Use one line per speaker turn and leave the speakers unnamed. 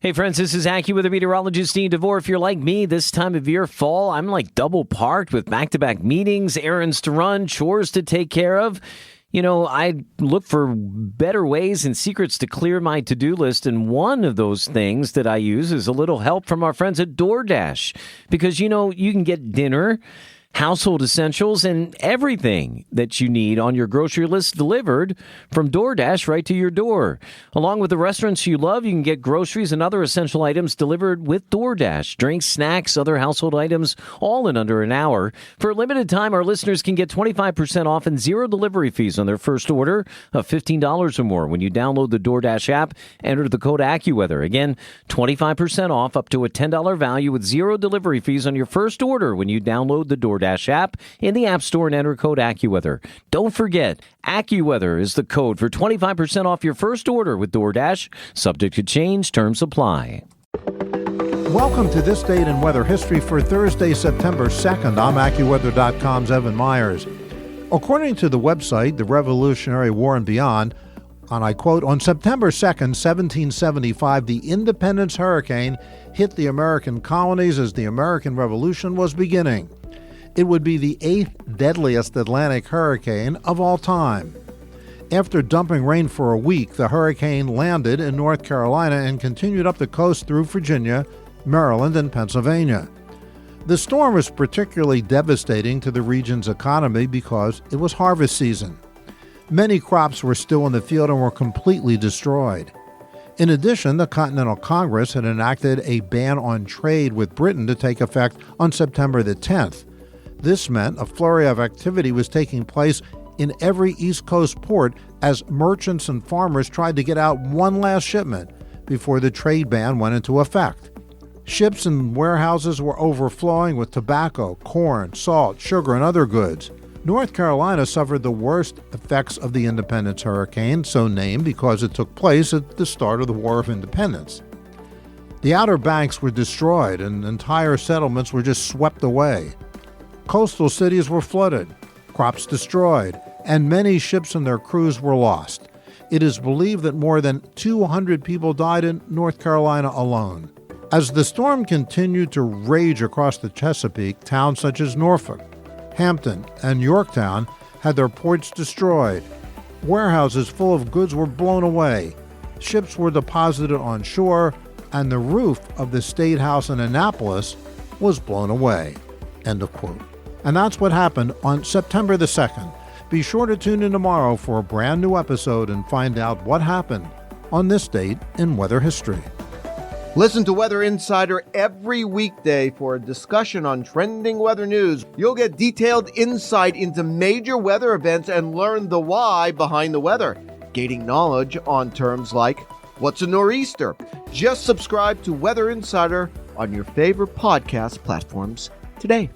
Hey friends, this is AccuWeather meteorologist Dean DeVore. If you're like me, this time of year, fall, I'm like double parked with back-to-back meetings, errands to run, chores to take care of. You know, I look for better ways and secrets to clear my to-do list, and one of those things that I use is a little help from our friends at DoorDash. Because, you know, you can get dinner, household essentials, and everything that you need on your grocery list delivered from DoorDash right to your door. Along with the restaurants you love, you can get groceries and other essential items delivered with DoorDash. Drinks, snacks, other household items, all in under an hour. For a limited time, our listeners can get 25% off and zero delivery fees on their first order of $15 or more when you download the DoorDash app. Enter the code AccuWeather. Again, 25% off up to a $10 value with zero delivery fees on your first order when you download the DoorDash app in the App Store and enter code AccuWeather. Don't forget, AccuWeather is the code for 25% off your first order with DoorDash. Subject to change, terms apply.
Welcome to This Date in Weather History for Thursday, September 2nd. I'm AccuWeather.com's Evan Myers. According to the website, The Revolutionary War and Beyond, and I quote, on September 2nd, 1775, the Independence Hurricane hit the American colonies as the American Revolution was beginning. It would be the 8th deadliest Atlantic hurricane of all time. After dumping rain for a week, the hurricane landed in North Carolina and continued up the coast through Virginia, Maryland, and Pennsylvania. The storm was particularly devastating to the region's economy because it was harvest season. Many crops were still in the field and were completely destroyed. In addition, the Continental Congress had enacted a ban on trade with Britain to take effect on September the 10th. This meant a flurry of activity was taking place in every East Coast port as merchants and farmers tried to get out one last shipment before the trade ban went into effect. Ships and warehouses were overflowing with tobacco, corn, salt, sugar, and other goods. North Carolina suffered the worst effects of the Independence Hurricane, so named because it took place at the start of the War of Independence. The Outer Banks were destroyed and entire settlements were just swept away. Coastal cities were flooded, crops destroyed, and many ships and their crews were lost. It is believed that more than 200 people died in North Carolina alone. As the storm continued to rage across the Chesapeake, towns such as Norfolk, Hampton, and Yorktown had their ports destroyed. Warehouses full of goods were blown away. Ships were deposited on shore, and the roof of the State House in Annapolis was blown away. End of quote. And that's what happened on September the 2nd. Be sure to tune in tomorrow for a brand new episode and find out what happened on this date in weather history.
Listen to Weather Insider every weekday for a discussion on trending weather news. You'll get detailed insight into major weather events and learn the why behind the weather, gaining knowledge on terms like what's a nor'easter. Just subscribe to Weather Insider on your favorite podcast platforms today.